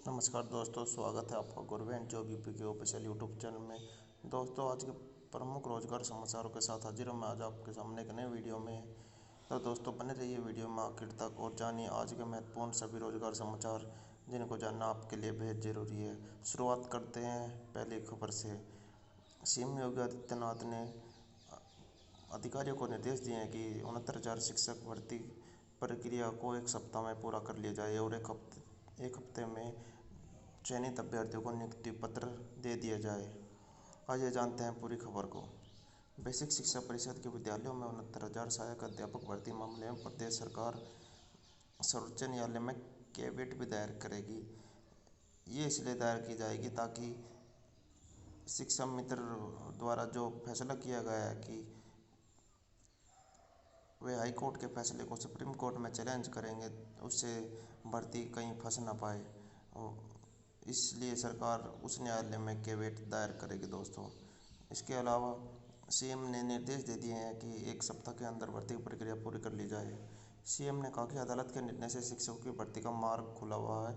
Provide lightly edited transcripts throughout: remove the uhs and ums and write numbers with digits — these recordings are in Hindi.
नमस्कार दोस्तों, स्वागत है आपका गवर्नमेंट जॉब यूपी के ऑफिशियल यूट्यूब चैनल में। दोस्तों, आज के प्रमुख रोजगार समाचारों के साथ हाजिर हूं मैं आज आपके सामने एक नए वीडियो में। तो दोस्तों, बने रहिए वीडियो में आखिर तक और जानिए आज के महत्वपूर्ण सभी रोजगार समाचार जिनको जानना आपके लिए बेहद जरूरी है। शुरुआत करते हैं पहली खबर से। सीएम योगी आदित्यनाथ ने अधिकारियों को निर्देश दिए हैं कि 69,000 शिक्षक भर्ती प्रक्रिया को एक सप्ताह में पूरा कर लिया जाए और एक हफ्ते में चयनित अभ्यर्थियों को नियुक्ति पत्र दे दिया जाए। आइए जानते हैं पूरी खबर को। बेसिक शिक्षा परिषद के विद्यालयों में 69,000 सहायक अध्यापक भर्ती मामले में प्रदेश सरकार सर्वोच्च न्यायालय में कैविएट भी दायर करेगी। ये इसलिए दायर की जाएगी ताकि शिक्षा मित्र द्वारा जो फैसला किया गया है कि वे हाई कोर्ट के फैसले को सुप्रीम कोर्ट में चैलेंज करेंगे, उससे भर्ती कहीं फंस ना पाए, इसलिए सरकार उस न्यायालय में कैविएट दायर करेगी दोस्तों। इसके अलावा सीएम ने निर्देश दे दिए हैं कि एक सप्ताह के अंदर भर्ती की प्रक्रिया पूरी कर ली जाए। सीएम ने कहा कि अदालत के निर्णय से शिक्षकों की भर्ती का मार्ग खुला हुआ है।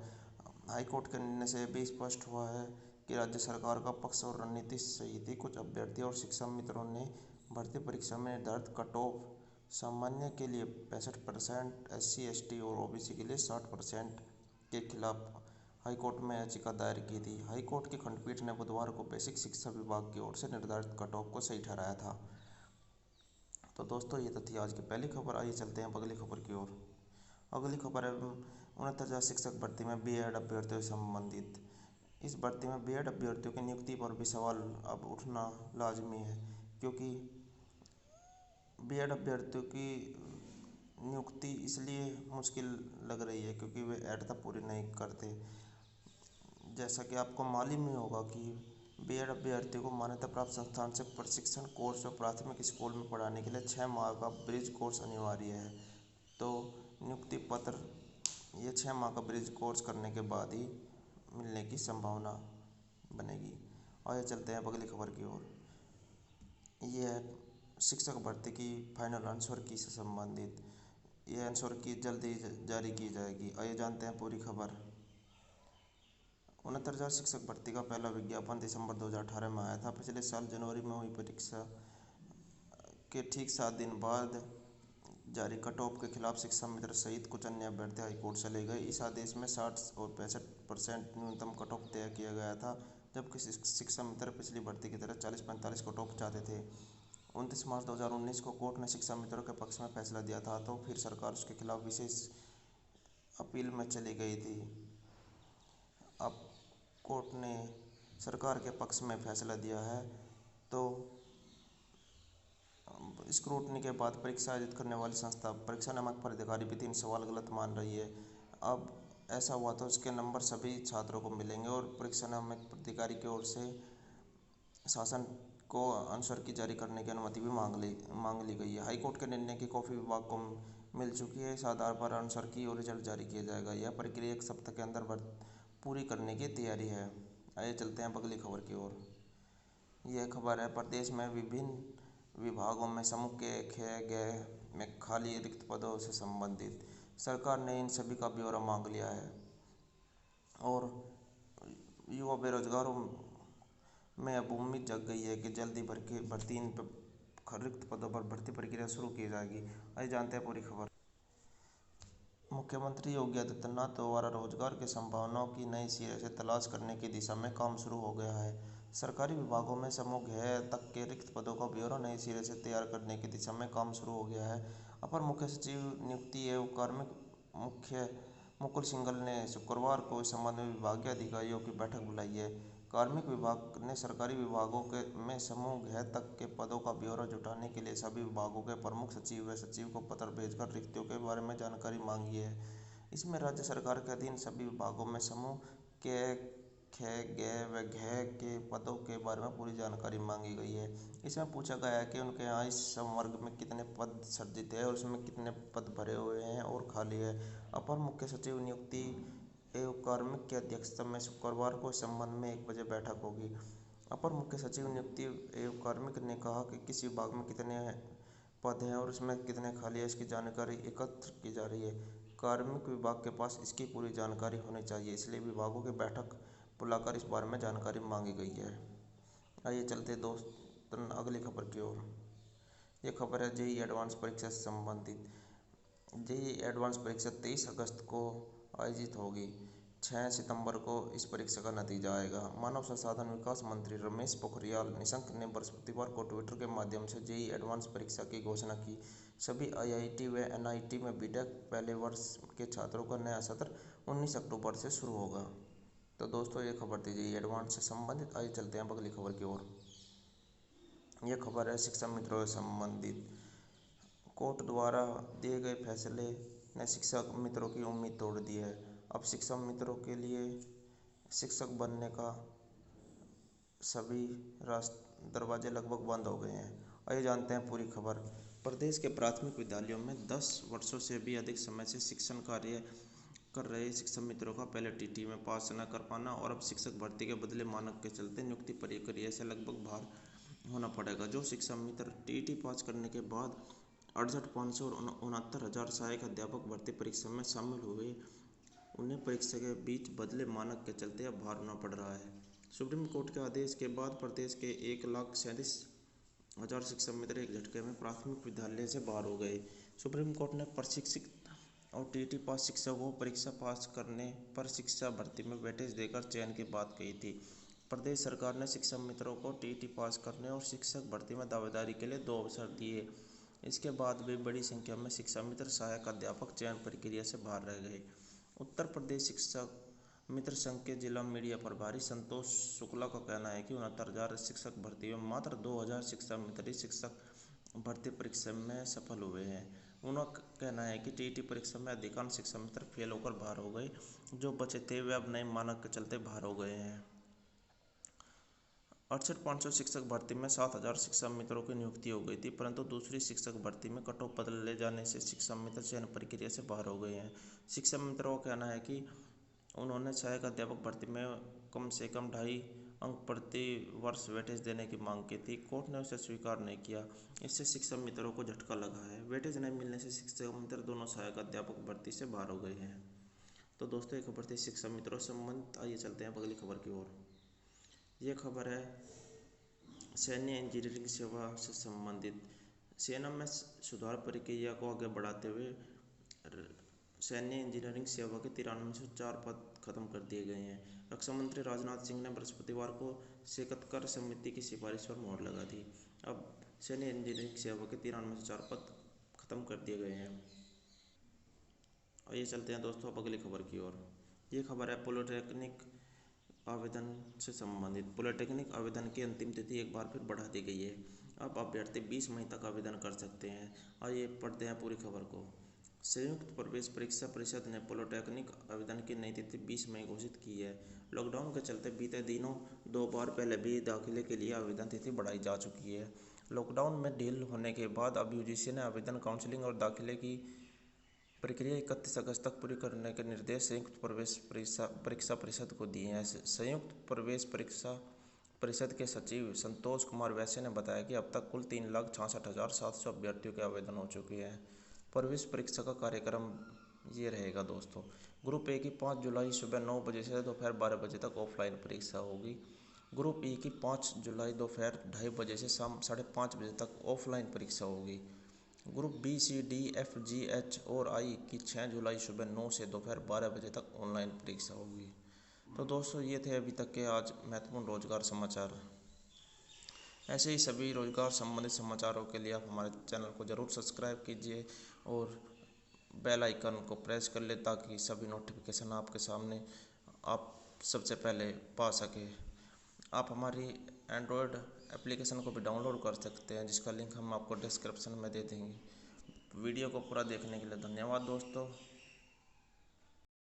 हाईकोर्ट के निर्णय से भी स्पष्ट हुआ है कि राज्य सरकार का पक्ष और रणनीति सही थी। कुछ अभ्यर्थी और शिक्षा मित्रों ने भर्ती परीक्षा में निर्धारित कट ऑफ सामान्य के लिए 65%, SC ST और OBC के लिए 60% के खिलाफ हाईकोर्ट में याचिका दायर की थी। हाईकोर्ट की खंडपीठ ने बुधवार को बेसिक शिक्षा विभाग की ओर से निर्धारित कट ऑफ को सही ठहराया था। तो दोस्तों, ये तो थी आज की पहली खबर। आइए चलते हैं अगली खबर की ओर। अगली खबर है 69,000 शिक्षक भर्ती में बीएड अभ्यर्थियों से संबंधित। इस भर्ती में बीएड अभ्यर्थियों की नियुक्ति पर भी सवाल अब उठना लाजमी है, क्योंकि बीएड अभ्यर्थियों की नियुक्ति इसलिए मुश्किल लग रही है क्योंकि वे ऐड पूरी नहीं करते। जैसा कि आपको मालूम ही होगा कि बीएड अभ्यर्थियों को मान्यता प्राप्त संस्थान से प्रशिक्षण कोर्स और प्राथमिक स्कूल में पढ़ाने के लिए 6 माह का ब्रिज कोर्स अनिवार्य है। तो नियुक्ति पत्र ये 6 माह का ब्रिज कोर्स करने के बाद ही मिलने की संभावना बनेगी। आइए चलते हैं अगली खबर की ओर। ये है शिक्षक भर्ती की फाइनल आंसर की से संबंधित। ये आंसर की जल्दी जारी की जाएगी। आइए जानते हैं पूरी खबर। 69,000 शिक्षक भर्ती का पहला विज्ञापन दिसंबर 2018 में आया था। पिछले साल जनवरी में हुई परीक्षा के ठीक 7 दिन बाद जारी कट ऑफ के खिलाफ शिक्षा मित्र सहित कुछ अन्य अभ्यर्थी हाईकोर्ट चले गए। इस आदेश में 60 और 65% न्यूनतम कट ऑफ तय किया गया था, जबकि शिक्षा मित्र पिछली भर्ती की तरह 40-45 कट ऑफ चाहते थे। 29 मार्च 2019 को कोर्ट ने शिक्षा मित्रों के पक्ष में फैसला दिया था, तो फिर सरकार उसके खिलाफ विशेष अपील में चली गई थी। अब कोर्ट ने सरकार के पक्ष में फैसला दिया है, तो स्क्रूटनी के बाद परीक्षा आयोजित करने वाली संस्था परीक्षा नमक पर अधिकारी भी 3 सवाल गलत मान रही है। अब ऐसा हुआ तो उसके नंबर सभी छात्रों को मिलेंगे और परीक्षा नमक अधिकारी की ओर से शासन को आंसर की जारी करने की अनुमति भी मांग ली गई है। हाईकोर्ट के निर्णय की कॉपी विभाग को मिल चुकी है। इस आधार पर आंसर की और रिजल्ट जारी किया जाएगा। यह प्रक्रिया एक सप्ताह के अंदर पूरी करने की तैयारी है। आइए चलते हैं अगली खबर की ओर। यह खबर है प्रदेश में विभिन्न विभागों में समूह के ख ग में खाली रिक्त पदों से संबंधित। सरकार ने इन सभी का ब्यौरा मांग लिया है और युवा बेरोजगारों में अब उम्मीद जग गई है कि जल्दी भर्ती इन रिक्त पदों पर भर्ती प्रक्रिया शुरू की जाएगी। आइए जानते हैं पूरी खबर। मुख्यमंत्री योगी आदित्यनाथ द्वारा रोजगार की संभावनाओं की नई सिरे से तलाश करने की दिशा में काम शुरू हो गया है। सरकारी विभागों में समूह घ तक के रिक्त पदों का ब्यौरा नए सिरे से तैयार करने की दिशा में काम शुरू हो गया है। अपर मुख्य सचिव नियुक्ति एवं कार्मिक मुख्य मुकुल सिंघल ने शुक्रवार को इस संबंध में विभागीय अधिकारियों की बैठक बुलाई है। कार्मिक विभाग ने सरकारी विभागों में समूह घ तक के पदों का ब्यौरा जुटाने के लिए सभी विभागों के प्रमुख सचिव व सचिव को पत्र भेजकर रिक्तियों के बारे में जानकारी मांगी है। इसमें राज्य सरकार के अधीन सभी विभागों में समूह के ख ग व घ के पदों के बारे में पूरी जानकारी मांगी गई है। इसमें पूछा गया है कि उनके यहाँ इस संवर्ग में कितने पद सृजित है और उसमें कितने पद भरे हुए हैं और खाली है। अपर मुख्य सचिव नियुक्ति एवं कार्मिक की अध्यक्षता में शुक्रवार को इस संबंध में 1 बजे बैठक होगी। अपर मुख्य सचिव नियुक्ति एवं कार्मिक ने कहा कि किस विभाग में कितने पद हैं और उसमें कितने खाली है, इसकी जानकारी एकत्र की जा रही है। कार्मिक विभाग के पास इसकी पूरी जानकारी होनी चाहिए, इसलिए विभागों की बैठक बुलाकर इस बारे में जानकारी मांगी गई है। आइए चलते दोस्त अगली खबर की ओर। ये खबर है जेईई एडवांस परीक्षा से संबंधित। जेईई एडवांस परीक्षा 23 अगस्त को आयोजित होगी। 6 सितंबर को इस परीक्षा का नतीजा आएगा। मानव संसाधन विकास मंत्री रमेश पोखरियाल निशंक ने बृहस्पतिवार को ट्विटर के माध्यम से जेईई एडवांस परीक्षा की घोषणा की। सभी आईआईटी व एनआईटी में बीटेक पहले वर्ष के छात्रों का नया सत्र 19 अक्टूबर से शुरू होगा। तो दोस्तों ये खबर थी जेईई एडवांस से संबंधित। आइए चलते हैं अगली खबर की ओर। यह खबर है शिक्षा मित्रों से संबंधित। कोर्ट द्वारा दिए गए फैसले ने शिक्षक मित्रों की उम्मीद तोड़ दी है। अब शिक्षक मित्रों के लिए शिक्षक बनने का सभी दरवाजे लगभग बंद हो गए हैं। आइए जानते हैं पूरी खबर। प्रदेश के प्राथमिक विद्यालयों में 10 वर्षों से भी अधिक समय से शिक्षण कार्य कर रहे शिक्षक मित्रों का पहले टीटी में पास न कर पाना और अब शिक्षक भर्ती के बदले मानक के चलते नियुक्ति प्रक्रिया से लगभग बाहर होना पड़ेगा। जो शिक्षक मित्र टीटी पास करने के बाद 68,500 और 69,000 सहायक अध्यापक भर्ती परीक्षा में शामिल हुए, उन्हें परीक्षा के बीच बदले मानक के चलते अब भार होना पड़ रहा है। सुप्रीम कोर्ट के आदेश के बाद प्रदेश के 1,37,000 शिक्षक मित्र एक झटके में प्राथमिक विद्यालय से बाहर हो गए। सुप्रीम कोर्ट ने प्रशिक्षित और टीटी पास शिक्षकों को परीक्षा पास करने पर शिक्षा भर्ती में वेटेज देकर चयन की बात कही थी। प्रदेश सरकार ने शिक्षक मित्रों को टीटी पास करने और शिक्षक भर्ती में दावेदारी के लिए 2 अवसर दिए। इसके बाद भी बड़ी संख्या में शिक्षक मित्र सहायक अध्यापक चयन प्रक्रिया से बाहर रह गए। उत्तर प्रदेश शिक्षक मित्र संघ के जिला मीडिया प्रभारी संतोष शुक्ला का कहना है कि 69,000 शिक्षक भर्ती में मात्र 2,000 शिक्षक मित्र ही शिक्षक भर्ती परीक्षा में सफल हुए हैं। उनका कहना है कि टीटी परीक्षा में अधिकांश शिक्षक मित्र फेल होकर बाहर हो गए। जो बचे थे वे अब नए मानक के चलते बाहर हो गए हैं। 68,500 शिक्षक भर्ती में 7,000 शिक्षक मित्रों की नियुक्ति हो गई थी, परंतु दूसरी शिक्षक भर्ती में कट ऑफ बदले जाने से शिक्षक मित्र चयन प्रक्रिया से बाहर हो गए हैं। शिक्षक मित्रों का कहना है कि उन्होंने सहायक अध्यापक भर्ती में कम से कम 2.5 अंक प्रति वर्ष वेटेज देने की मांग की थी। कोर्ट ने उसे स्वीकार नहीं किया। इससे शिक्षक मित्रों को झटका लगा है। वेटेज नहीं मिलने से शिक्षक मित्र दोनों सहायक अध्यापक भर्ती से बाहर हो गए हैं। तो दोस्तों ये खबर थी शिक्षक मित्रों से संबंधित। आइए चलते हैं अगली खबर की ओर। ये खबर है सैन्य इंजीनियरिंग सेवा से संबंधित। सेना में सुधार प्रक्रिया को आगे बढ़ाते हुए सैन्य इंजीनियरिंग सेवा के 9304 पद खत्म कर दिए गए हैं। रक्षा मंत्री राजनाथ सिंह ने बृहस्पतिवार को सेकत्तर समिति की सिफारिश पर मोहर लगा दी। अब सैन्य इंजीनियरिंग सेवा के 9304 पद खत्म कर दिए गए हैं। और ये चलते हैं दोस्तों अब अगली खबर की ओर। ये खबर है पॉलिटेक्निक आवेदन से संबंधित। पॉलिटेक्निक आवेदन की अंतिम तिथि एक बार फिर बढ़ा दी गई है। अब अभ्यर्थी 20 मई तक आवेदन कर सकते हैं। आइए पढ़ते हैं पूरी खबर को। संयुक्त प्रवेश परीक्षा परिषद ने पॉलिटेक्निक आवेदन की नई तिथि 20 मई घोषित की है। लॉकडाउन के चलते बीते दिनों 2 बार पहले भी दाखिले के लिए आवेदन तिथि बढ़ाई जा चुकी है। लॉकडाउन में ढील होने के बाद अब यूजीसी ने आवेदन, काउंसलिंग और दाखिले की प्रक्रिया 31 अगस्त तक पूरी करने के निर्देश संयुक्त प्रवेश परीक्षा परिषद को दिए हैं। संयुक्त प्रवेश परीक्षा परिषद के सचिव संतोष कुमार वैश्य ने बताया कि अब तक कुल 3,66,700 अभ्यर्थियों के आवेदन हो चुके हैं। प्रवेश परीक्षा का कार्यक्रम ये रहेगा दोस्तों। ग्रुप ए की 5 जुलाई सुबह 9 बजे से दोपहर 12 बजे तक ऑफलाइन परीक्षा होगी। ग्रुप ई की 5 जुलाई दोपहर 2:30 बजे से शाम 5:30 बजे तक ऑफलाइन परीक्षा होगी। ग्रुप बी, सी, डी, एफ, जी, एच और आई की 6 जुलाई सुबह 9 से दोपहर 12 बजे तक ऑनलाइन परीक्षा होगी। तो दोस्तों ये थे अभी तक के आज महत्वपूर्ण रोजगार समाचार। ऐसे ही सभी रोजगार संबंधित समाचारों के लिए आप हमारे चैनल को ज़रूर सब्सक्राइब कीजिए और बेल आइकन को प्रेस कर ले ताकि सभी नोटिफिकेशन आपके सामने आप सबसे पहले पा सकें। आप हमारी एंड्रॉयड एप्लीकेशन को भी डाउनलोड कर सकते हैं, जिसका लिंक हम आपको डिस्क्रिप्शन में दे देंगे। वीडियो को पूरा देखने के लिए धन्यवाद दोस्तों।